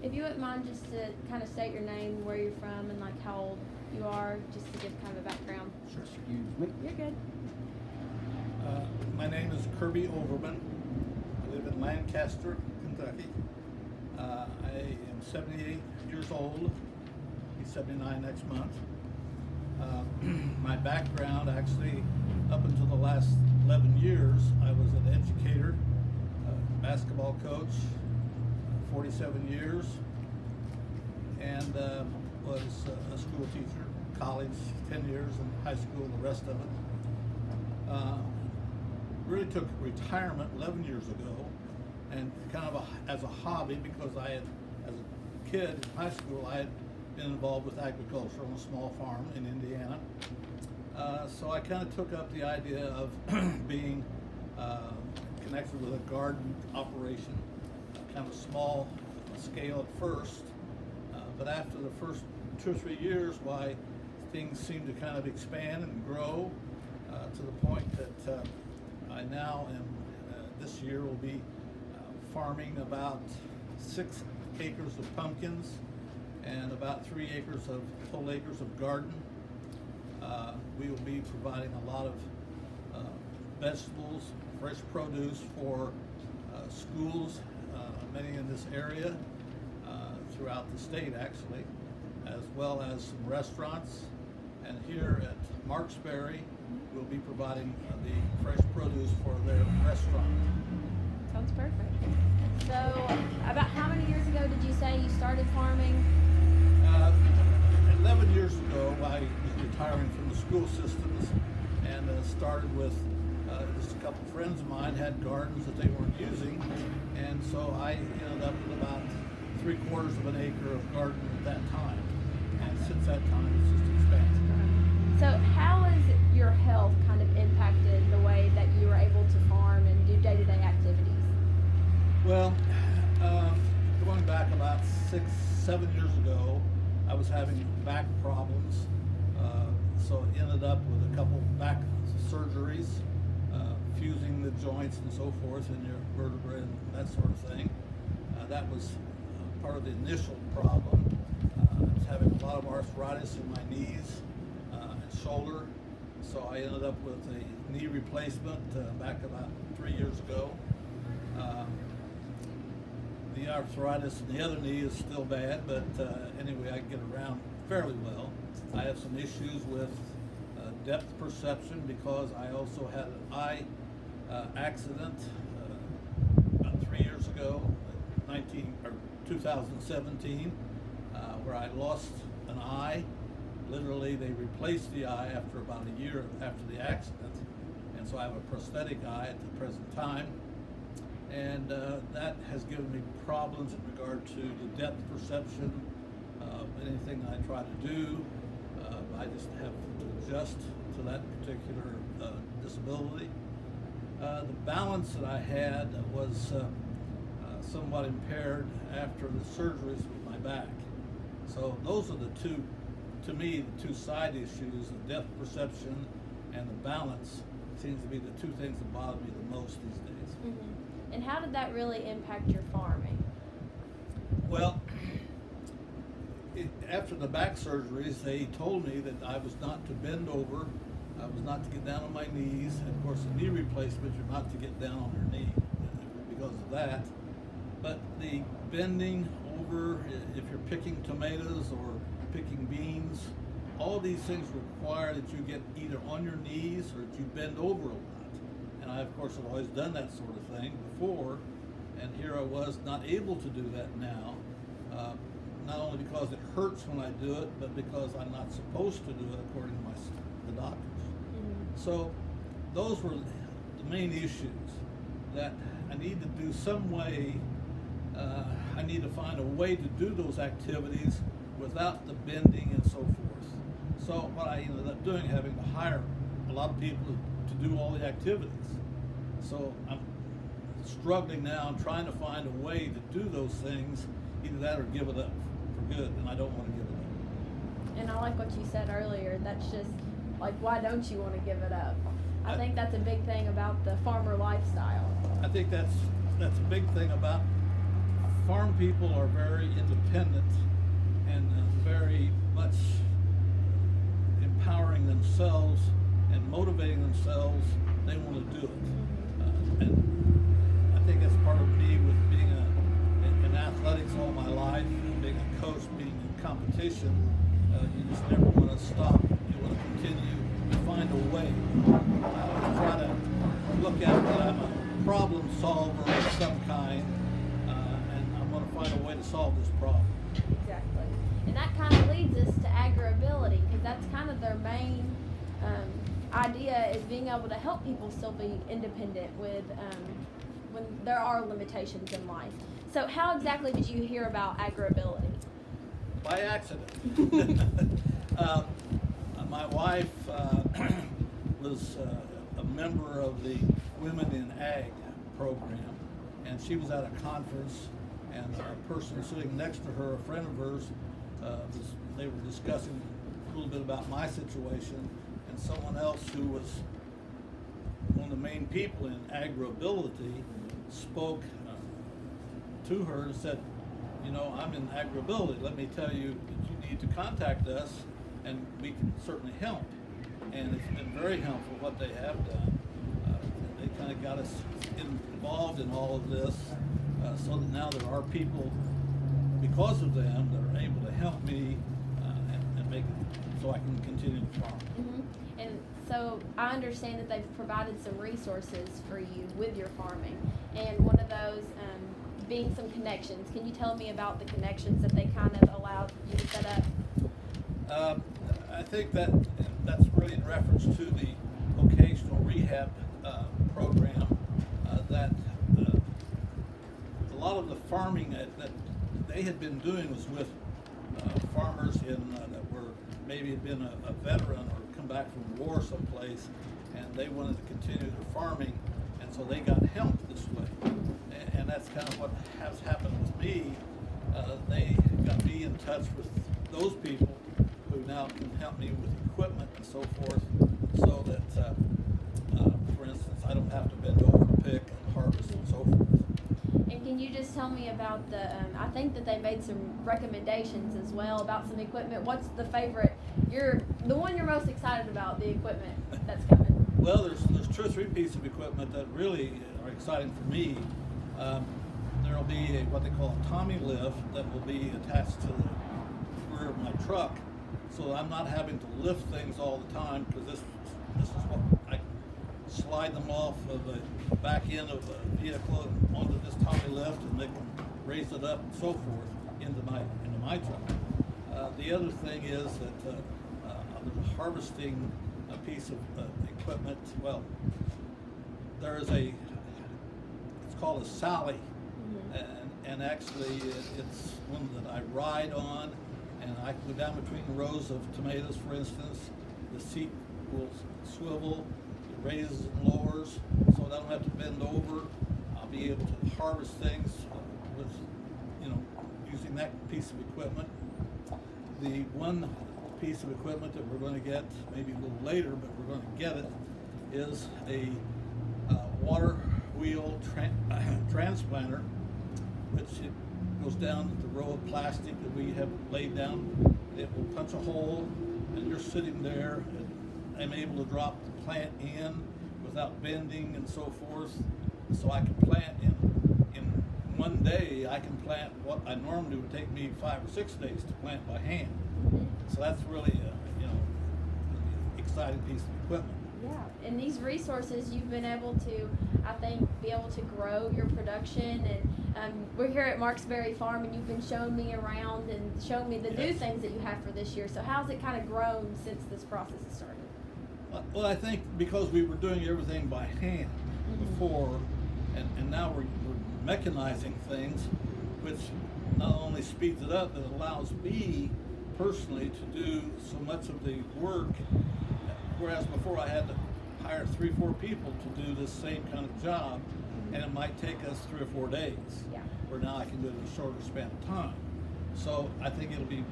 If you wouldn't mind just to kind of state your name, where you're from, and like how old you are, just to give kind of a background. Sure. Excuse me. You're good. My name is Kirby Overman. I live in Lancaster, Kentucky. I am 78 years old. Be 79 next month. My background, actually, up until the last 11 years, I was an educator, basketball coach, 47 years, and was a school teacher, college 10 years, and high school the rest of it. Really took retirement 11 years ago, and kind of as a hobby, because I had, as a kid in high school, I had been involved with agriculture on a small farm in Indiana. So I kind of took up the idea of being connected with a garden operation, kind of small scale at first, but after the first 2 or 3 years, why things seemed to kind of expand and grow to the point that I now am, this year will be farming about 6 acres of pumpkins and about 3 acres of whole acres of garden. We will be providing a lot of vegetables, fresh produce for schools, many in this area, throughout the state actually, as well as some restaurants. And here at Marksberry, we'll be providing the fresh produce for their restaurant. Sounds perfect. So, about how many years ago did you say you started farming? 11 years ago, I was retiring from the school systems and started with just a couple friends of mine had gardens that they weren't using, and so I ended up with about 3/4 of an acre of garden at that time. And since that time, it's just expanded. So, how has your health kind of impacted the way that you were able to farm and do day-to-day activities? Well, going back about 6, 7 years ago, I was having back problems, so ended up with a couple back surgeries, fusing the joints and so forth in your vertebrae and that sort of thing. That was part of the initial problem. I was having a lot of arthritis in my knees and shoulder, so I ended up with a knee replacement back about 3 years ago. The arthritis in the other knee is still bad, but anyway, I get around fairly well. I have some issues with depth perception because I also had an eye accident about 3 years ago, 2017, where I lost an eye. Literally, they replaced the eye after about a year after the accident, and so I have a prosthetic eye at the present time. And that has given me problems in regard to the depth perception of anything I try to do. I just have to adjust to that particular disability. The balance that I had was somewhat impaired after the surgeries with my back. So those are the two, to me, the two side issues, the depth perception and the balance seems to be the two things that bother me the most these days. Mm-hmm. And how did that really impact your farming? Well, after the back surgeries, they told me that I was not to bend over, I was not to get down on my knees, and of course the knee replacement, you're not to get down on your knee because of that. But the bending over, if you're picking tomatoes or picking beans, all these things require that you get either on your knees or that you bend over a lot. And I, of course, have always done that sort of thing before, and here I was not able to do that now, not only because it hurts when I do it, but because I'm not supposed to do it according to the doctors. Mm-hmm. So those were the main issues that I need to do some way, I need to find a way to do those activities without the bending and so forth. So what I ended up doing, having to hire a lot of people to do all the activities. So I'm struggling now and trying to find a way to do those things, either that or give it up for good, and I don't want to give it up. And I like what you said earlier. That's just like, why don't you want to give it up? I think that's a big thing about the farmer lifestyle. I think that's a big thing about farm people are very independent and very much empowering themselves and motivating themselves. They want to do it. And I think that's part of me with being in athletics all my life, and being a coach, being in competition. You just never want to stop. You want to continue to find a way. I try to look at that I'm a problem solver of some kind, and I'm going to find a way to solve this problem. Exactly. And that kind of leads us to AgriAbility, because that's kind of their main idea, is being able to help people still be independent with when there are limitations in life. So how exactly did you hear about AgriAbility? By accident. My wife was a member of the Women in Ag program, and she was at a conference, and a person sitting next to her, a friend of hers, they were discussing a little bit about my situation, and someone else who was one of the main people in AgriAbility spoke to her and said, you know, I'm in AgriAbility. Let me tell you that you need to contact us, and we can certainly help. And it's been very helpful what they have done. They kind of got us involved in all of this, so that now there are people, because of them, that are able to help me and make it so I can continue to farm. Mm-hmm. And so I understand that they've provided some resources for you with your farming, and one of those being some connections. Can you tell me about the connections that they kind of allowed you to set up? I think that's really in reference to the vocational rehab program, that a lot of the farming that they had been doing was with farmers that were maybe had been a veteran or come back from war someplace, and they wanted to continue their farming, and so they got help this way. And that's kind of what has happened with me. They got me in touch with those people who now can help me with equipment and so forth, so that, for instance, I don't have to bend over to pick and harvest and so forth. And can you just tell me about I think that they made some recommendations as well about some equipment. What's the favorite, the one you're most excited about, the equipment that's coming? Well, there's 2 or 3 pieces of equipment that really are exciting for me. There will be what they call a Tommy lift that will be attached to the rear of my truck, so that I'm not having to lift things all the time, because this is what I slide them off of the back end of the vehicle and onto this Tommy lift, and they can raise it up and so forth into my truck. The other thing is that there's a harvesting piece of equipment. Well, there is it's called a Sally, and actually it's one that I ride on, and I can go down between the rows of tomatoes, for instance. The seat will swivel, it raises and lowers, so I don't have to bend over. I'll be able to harvest things with, using that piece of equipment. The one piece of equipment that we're going to get maybe a little later, but we're going to get it, is a water wheel transplanter, which it goes down the row of plastic that we have laid down. It will punch a hole, and you're sitting there, and I'm able to drop the plant in without bending and so forth. So I can plant in one day. I can plant what I normally would take me 5 or 6 days to plant by hand. So that's really an exciting piece of equipment. Yeah, and these resources, you've been able to, I think, be able to grow your production, and we're here at Marks Berry Farm, and you've been showing me around and showing me the new things that you have for this year. So how's it kind of grown since this process has started? Well, I think because we were doing everything by hand before, and now we're mechanizing things, which not only speeds it up, but allows me personally to do so much of the work. Whereas before I had to hire 3 or 4 people to do this same kind of job, and it might take us 3 or 4 days. Yeah. Where now I can do it in a shorter span of time. So I think it'll be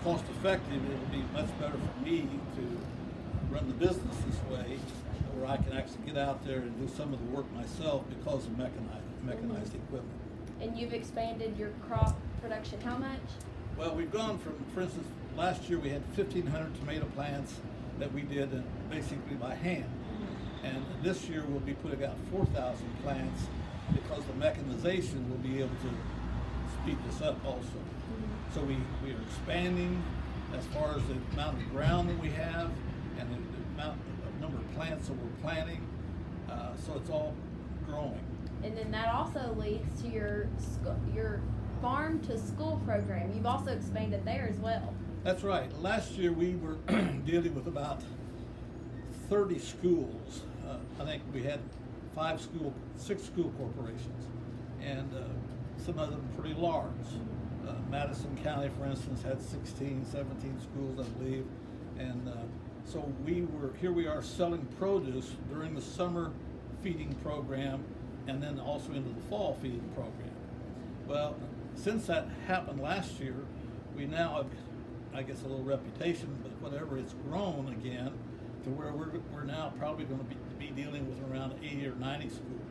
cost effective. It'll be much better for me to run the business this way, where I can actually get out there and do some of the work myself because of mechanized equipment. And you've expanded your crop production how much? Well, we've gone from, for instance, last year we had 1,500 tomato plants that we did basically by hand. And this year we'll be putting out 4,000 plants because the mechanization will be able to speed this up also. So we are expanding as far as the amount of ground that we have and the amount of number of plants that we're planting. So it's all growing. And then that also leads to your farm to school program. You've also expanded there as well. That's right. Last year we were dealing with about 30 schools. I think we had 6 school corporations, and some of them pretty large. Madison County, for instance, had 16, 17 schools, I believe. And so here we are selling produce during the summer feeding program and then also into the fall feeding program. Well, since that happened last year, we now have, I guess, a little reputation, but whatever, it's grown again to where we're now probably going to be dealing with around 80 or 90 schools.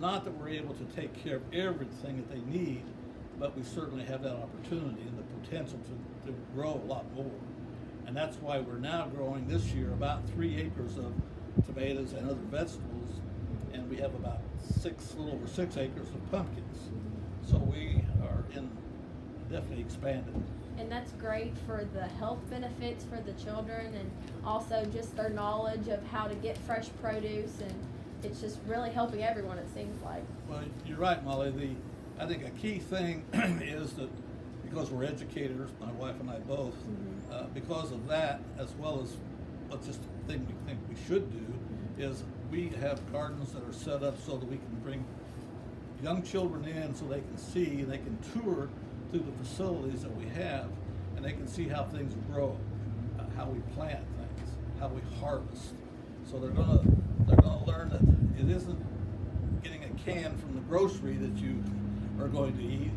Not that we're able to take care of everything that they need, but we certainly have that opportunity and the potential to grow a lot more. And that's why we're now growing this year about 3 acres of tomatoes and other vegetables, and we have about a little over 6 acres of pumpkins. So we are definitely expanded. And that's great for the health benefits for the children and also just their knowledge of how to get fresh produce, and it's just really helping everyone, it seems like. Well, you're right, Molly. I think a key thing is that because we're educators, my wife and I both, because of that, as well as what's just the thing we think we should do, is we have gardens that are set up so that we can bring young children in so they can see, and they can tour through the facilities that we have, and they can see how things grow, how we plant things, how we harvest. So they're gonna learn that it isn't getting a can from the grocery that you are going to eat.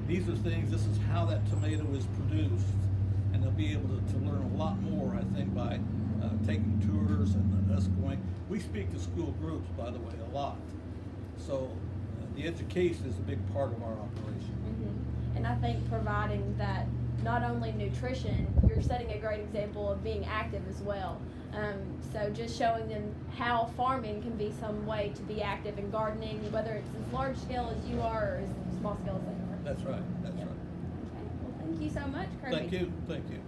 These are things. This is how that tomato is produced, and they'll be able to learn a lot more, I think, by taking tours and us going. We speak to school groups, by the way, a lot. So the education is a big part of our operation. And I think providing that not only nutrition, you're setting a great example of being active as well. So just showing them how farming can be some way to be active in gardening, whether it's as large scale as you are or as small scale as they are. That's right. That's right. Okay. Well, thank you so much, Kirby. Thank you. Thank you.